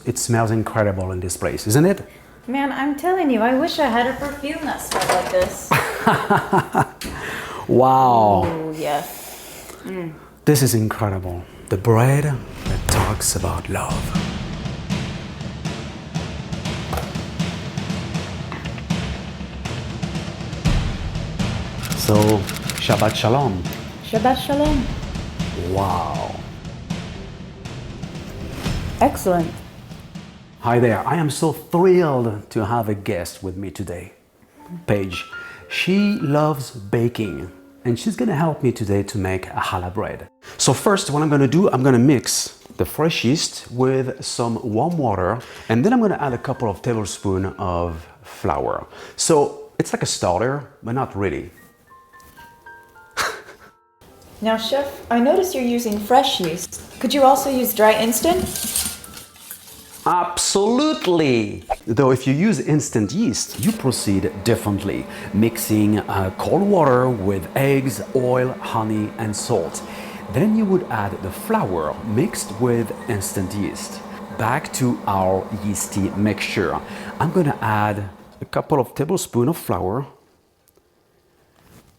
It smells incredible in this place, isn't it? Man, I'm telling you, I wish I had a perfume that smelled like this. Wow. Oh, yes. This is incredible. The bread that talks about love. So, Shabbat Shalom. Shabbat Shalom. Wow. Excellent. Hi there. I am so thrilled to have a guest with me today. Paige. She loves baking and she's gonna help me today to make a challah bread. So first, what I'm gonna do, I'm gonna mix the fresh yeast with some warm water, and then I'm gonna add a couple of tablespoons of flour. So it's like a starter, but not really. Now, Chef, I notice you're using fresh yeast. Could you also use dry instant? Absolutely! Though if you use instant yeast, you proceed differently, mixing cold water with eggs, oil, honey, and salt. Then you would add the flour mixed with instant yeast. Back to our yeasty mixture. I'm gonna add a couple of tablespoons of flour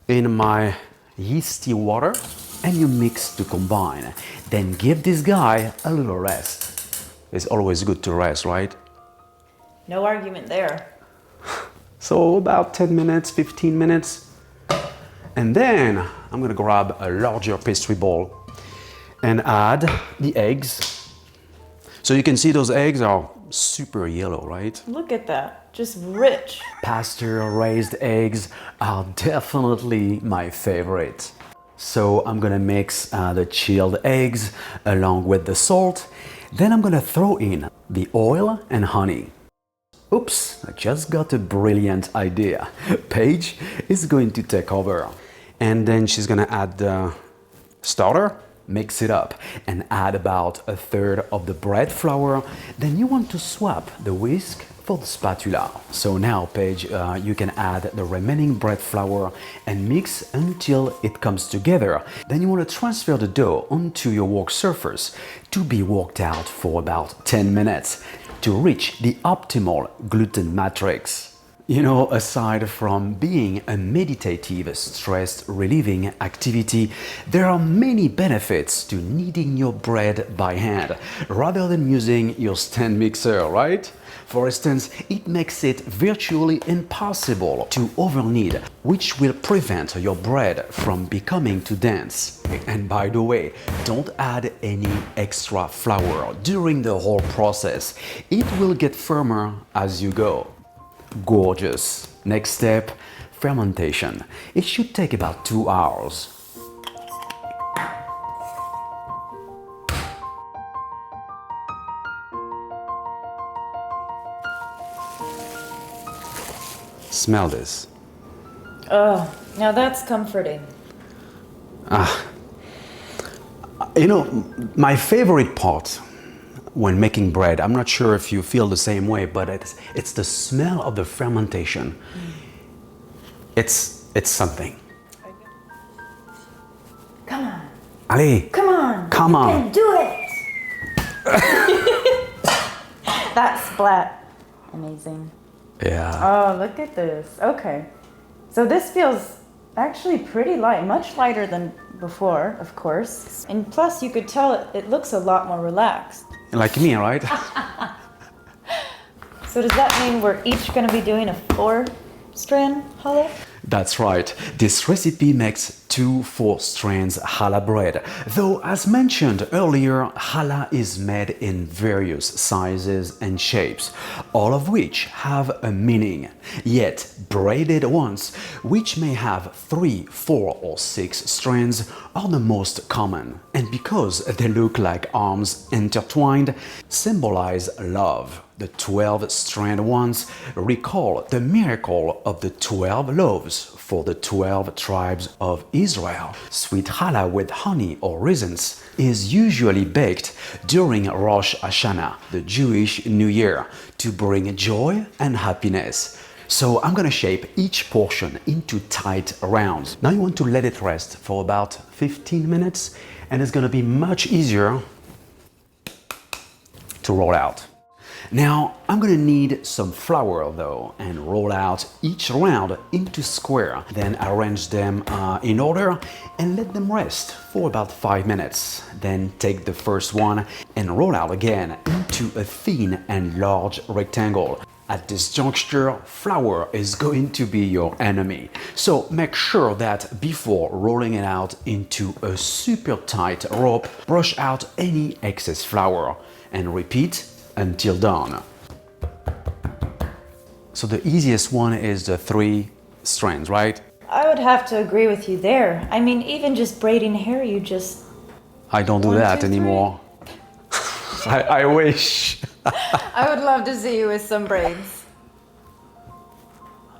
in my yeasty water, and you mix to combine. Then give this guy a little rest. It's always good to rest, right? No argument there. So about 10 minutes, 15 minutes. And then I'm gonna grab a larger pastry bowl and add the eggs. So you can see those eggs are super yellow, right? Look at that, just rich. Pasture-raised eggs are definitely my favorite. So I'm gonna mix the chilled eggs along with the salt. Then I'm gonna throw in the oil and honey. Oops, I just got a brilliant idea. Paige is going to take over. And then she's gonna add the starter, mix it up, and add about a third of the bread flour. Then you want to swap the whisk for the spatula. So now, Paige, you can add the remaining bread flour and mix until it comes together. Then you want to transfer the dough onto your work surface to be worked out for about 10 minutes to reach the optimal gluten matrix. You know, aside from being a meditative, stress-relieving activity, there are many benefits to kneading your bread by hand rather than using your stand mixer, right? For instance, it makes it virtually impossible to over-knead, which will prevent your bread from becoming too dense. And by the way, don't add any extra flour during the whole process. It will get firmer as you go. Gorgeous. Next step, fermentation. It should take about 2 hours. Smell this. Oh, now that's comforting. You know, my favorite part when making bread, I'm not sure if you feel the same way, but it's the smell of the fermentation. It's something. Come on. Allez, Come on. come You on. can do it. That splat. Amazing. Yeah. Oh, look at this. Okay. So this feels actually pretty light, much lighter than before, of course. And plus you could tell it looks a lot more relaxed. Like me, right? So does that mean we're each going to be doing a 4-strand challah? That's right. This recipe makes 2 4-strands challah bread. Though, as mentioned earlier, challah is made in various sizes and shapes, all of which have a meaning. Yet, braided ones, which may have 3, 4, or 6 strands, are the most common. And because they look like arms intertwined, symbolize love. The 12-strand ones recall the miracle of the 12 loaves for the 12 tribes of Israel. Sweet challah with honey or raisins is usually baked during Rosh Hashanah, the Jewish New Year, to bring joy and happiness. So I'm gonna shape each portion into tight rounds. Now you want to let it rest for about 15 minutes, and it's gonna be much easier to roll out. Now I'm gonna need some flour though and roll out each round into square. Then arrange them in order and let them rest for about 5 minutes. Then take the first one and roll out again into a thin and large rectangle. At this juncture, flour is going to be your enemy. So make sure that before rolling it out into a super tight rope, brush out any excess flour and repeat until done. So the easiest one is the 3 strands, right? I would have to agree with you there. I mean, even just braiding hair, you just... I don't do 1, that 2, 3. anymore. I wish. I would love to see you with some braids.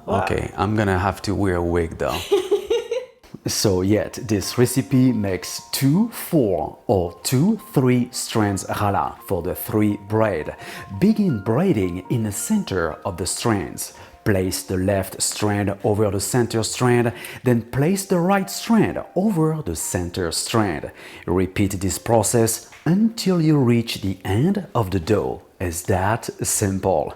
Wow. Okay, I'm gonna have to wear a wig though. So yet, this recipe makes 2 4 or 2 3 strands challah for the 3 braid. Begin braiding in the center of the strands. Place the left strand over the center strand, then place the right strand over the center strand. Repeat this process until you reach the end of the dough. It's that simple.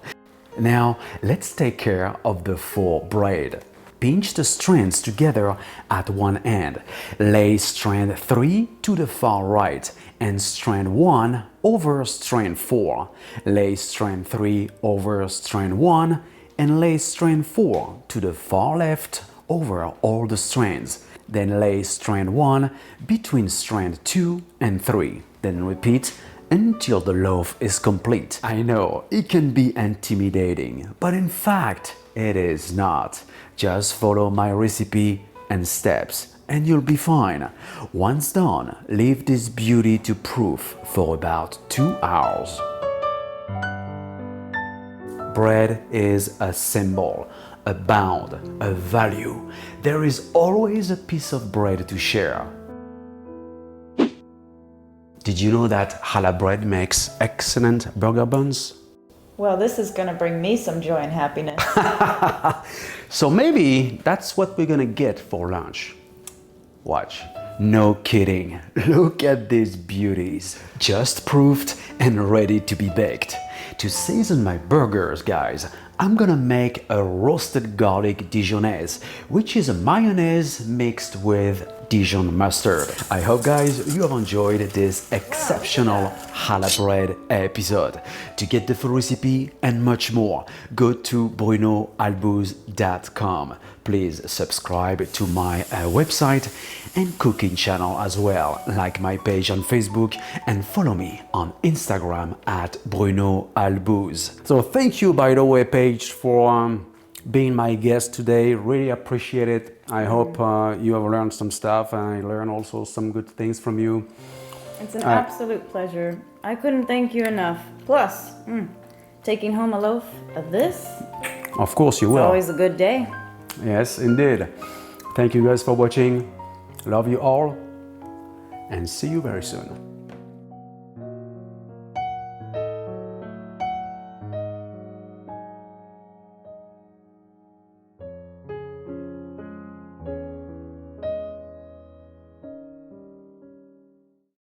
Now, let's take care of the 4 braid. Pinch the strands together at one end. Lay strand 3 to the far right and strand 1 over strand 4. Lay strand 3 over strand 1 and lay strand 4 to the far left over all the strands. Then lay strand 1 between strand 2 and 3. Then repeat until the loaf is complete. I know it can be intimidating, but in fact, it is not. Just follow my recipe and steps and you'll be fine. Once done, leave this beauty to proof for about 2 hours. Bread is a symbol, a bound, a value. There is always a piece of bread to share. Did you know that challah bread makes excellent burger buns? Well, this is gonna bring me some joy and happiness. So maybe that's what we're gonna get for lunch. Watch. No kidding. Look at these beauties. Just proofed and ready to be baked. To season my burgers, guys, I'm gonna make a roasted garlic Dijonnaise, which is a mayonnaise mixed with Dijon mustard. I hope, guys, you have enjoyed this exceptional challah bread episode. To get the full recipe and much more, go to brunoalbouze.com. Please subscribe to my website and cooking channel as well, like my page on Facebook and follow me on Instagram at Bruno Albouze. So thank you, by the way, Paige, for being my guest today. Really appreciate it. I hope you have learned some stuff and I learned also some good things from you. It's an absolute pleasure. I couldn't thank you enough. Plus, taking home a loaf of this. Of course you will. It's always a good day. Yes, indeed. Thank you guys for watching. Love you all and see you very soon.